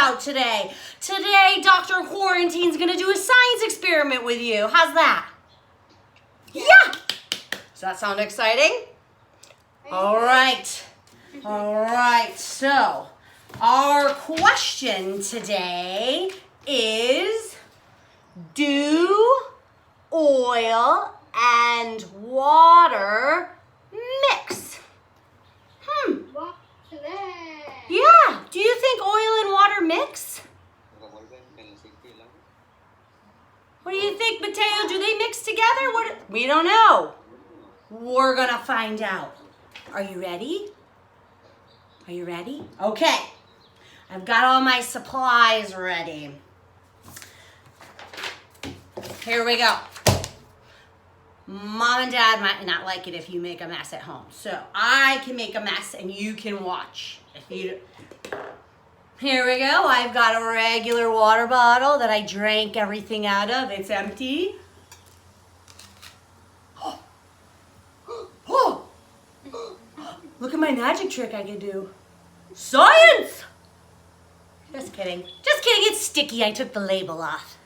about today. Today, Dr. Quarantine's gonna do a science experiment with you. How's that? Yeah! Does that sound exciting? All right. So, our question today is, do oil and water mix? What today? Yeah. Do you think oil and water mix? What do you think, Mateo? Do they mix together? We don't know. We're gonna find out. Are you ready? Are you ready? Okay. I've got all my supplies ready. Here we go. Mom and Dad might not like it if you make a mess at home. So I can make a mess and you can watch. Here we go. I've got a regular water bottle that I drank everything out of. It's empty. Oh. Look at my magic trick I can do. Science! Just kidding. Just kidding. It's sticky. I took the label off.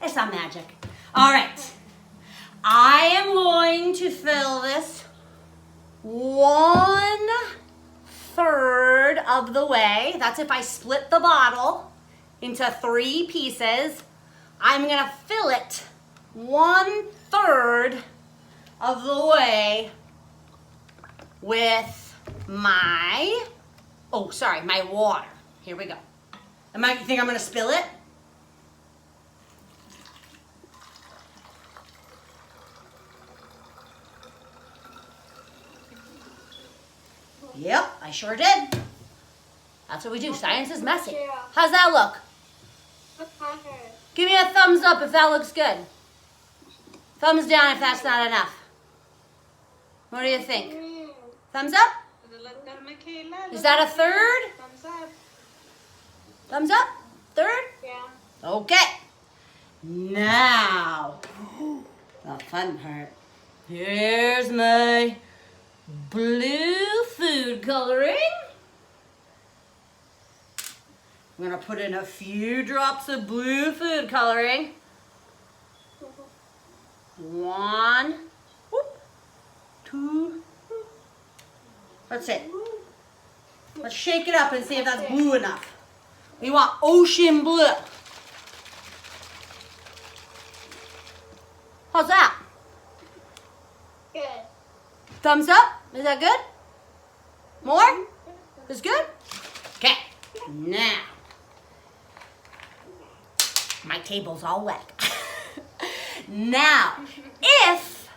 It's not magic. All right. I am going to fill this 1/3 of the way. That's if I split the bottle into 3 pieces. I'm going to fill it 1/3 of the way with my water. Here we go. You think I'm going to spill it? Yep, I sure did. That's what we do. Science is messy. How's that look? Give me a thumbs up if that looks good. Thumbs down if that's not enough. What do you think? Thumbs up? Is that a 1/3? Thumbs up. Thumbs up? 1/3? Yeah. Okay. Now, the fun part. Here's my blue food coloring. I'm going to put in a few drops of blue food coloring. 1, 2, that's it. Let's shake it up and see if that's blue enough. We want ocean blue. How's that? Good. Thumbs up? Is that good? More? Is good? Okay. Now, my table's all wet. Now, if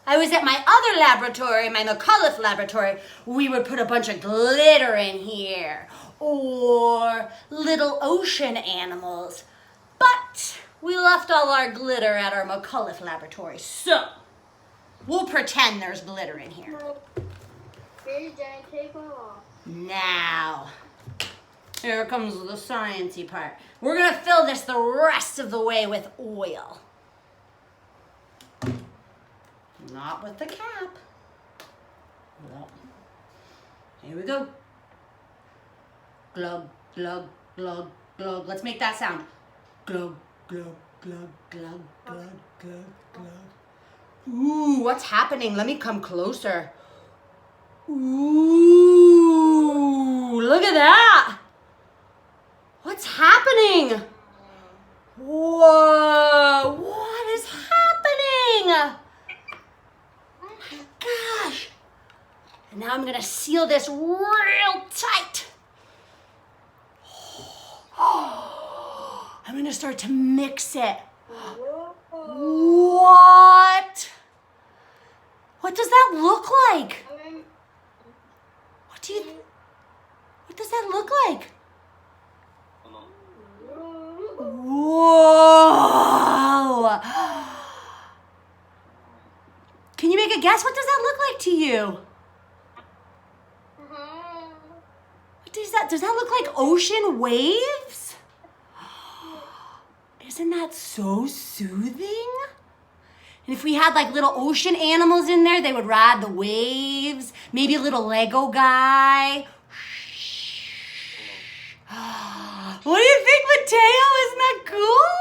I was at my other laboratory, my McAuliffe laboratory, we would put a bunch of glitter in here or little ocean animals. But we left all our glitter at our McAuliffe laboratory, so we'll pretend there's glitter in here. Now, here comes the sciencey part. We're gonna fill this the rest of the way with oil. Not with the cap. No. Here we go. Glug, glug, glug, glug. Let's make that sound. Glug, glug, glug, glug, glug, glug, glug. Ooh, what's happening? Let me come closer. Ooh, look at that. What's happening? Whoa, what is happening? Gosh. And now I'm going to seal this real tight. I'm going to start to mix it. What? What does that look like? What does that look like? Whoa. Can you make a guess? What does that look like to you? What does that look like ocean waves? Isn't that so soothing? And if we had like little ocean animals in there, they would ride the waves. Maybe a little Lego guy. What do you think, Mateo? Isn't that cool?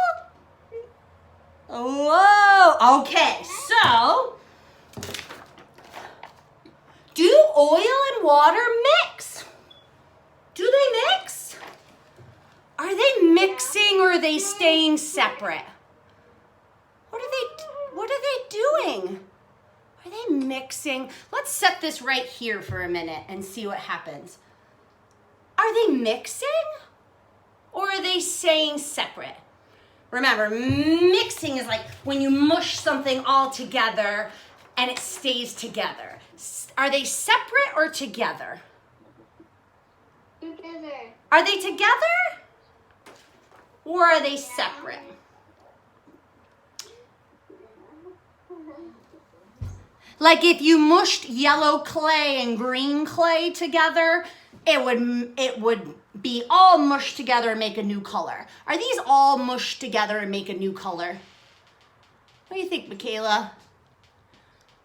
Whoa. Okay, so do oil and water mix? Do they mix? Are they mixing or are they staying separate? What are they doing? Are they mixing? Let's set this right here for a minute and see what happens. Are they mixing or are they staying separate? Remember, mixing is like when you mush something all together and it stays together. Are they separate or together? Together. Are they together or are they separate? Like if you mushed yellow clay and green clay together, it would be all mushed together and make a new color. Are these all mushed together and make a new color? What do you think, Michaela?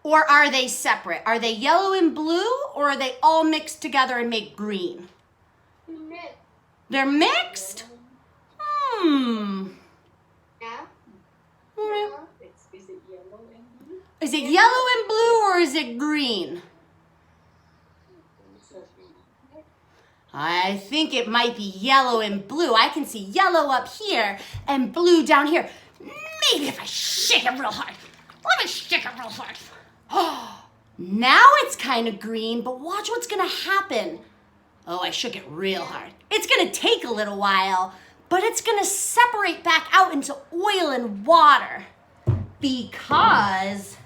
Or are they separate? Are they yellow and blue or are they all mixed together and make green? Mix. They're mixed? Yeah. Is it yellow and blue or is it green? I think it might be yellow and blue. I can see yellow up here and blue down here. Maybe if I shake it real hard. Let me shake it real hard. Oh, now it's kind of green, but watch what's gonna happen. Oh, I shook it real hard. It's gonna take a little while, but it's gonna separate back out into oil and water because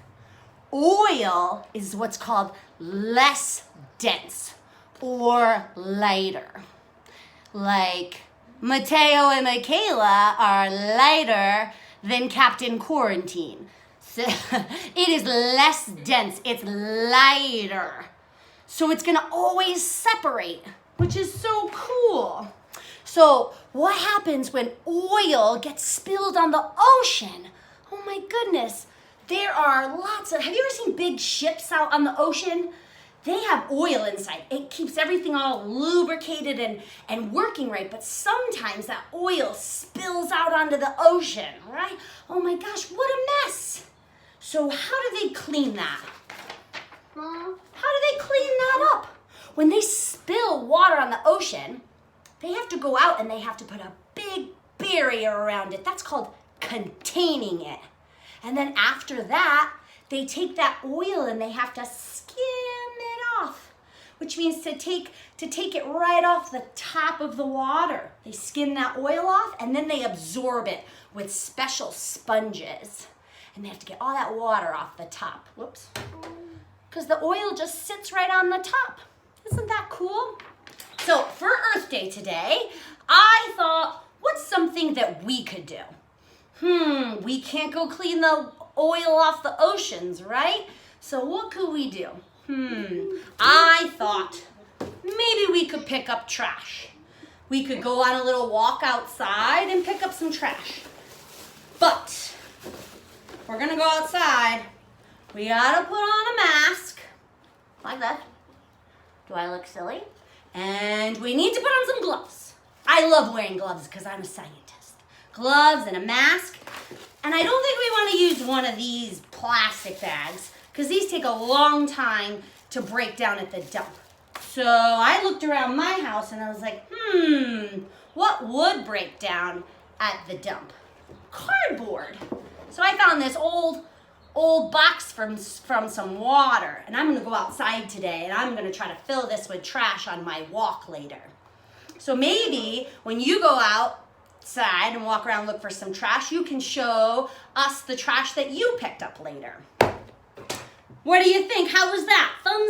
oil is what's called less dense or lighter. Like Mateo and Michaela are lighter than Captain Quarantine. So it is less dense, it's lighter. So it's gonna always separate, which is so cool. So what happens when oil gets spilled on the ocean? Oh my goodness. There are lots of, have you ever seen big ships out on the ocean? They have oil inside. It keeps everything all lubricated and working right, but sometimes that oil spills out onto the ocean, right? Oh my gosh, what a mess. So how do they clean that? Mom. How do they clean that up? When they spill water on the ocean, they have to go out and they have to put a big barrier around it. That's called containing it. And then after that, they take that oil and they have to skim it off, which means to take it right off the top of the water. They skim that oil off and then they absorb it with special sponges. And they have to get all that water off the top. Whoops. Because the oil just sits right on the top. Isn't that cool? So for Earth Day today, I thought, what's something that we could do? We can't go clean the oil off the oceans, right? So what could we do? I thought maybe we could pick up trash. We could go on a little walk outside and pick up some trash. But if we're gonna go outside, we gotta put on a mask, like that. Do I look silly? And we need to put on some gloves. I love wearing gloves because I'm a scientist. Gloves and a mask. And I don't think we want to use one of these plastic bags because these take a long time to break down at the dump. So I looked around my house and I was like, what would break down at the dump? Cardboard. So I found this old box from some water, and I'm gonna go outside today and I'm gonna try to fill this with trash on my walk later. So maybe when you go outside and walk around and look for some trash, you can show us the trash that you picked up later. What do you think? How was that? Thumbs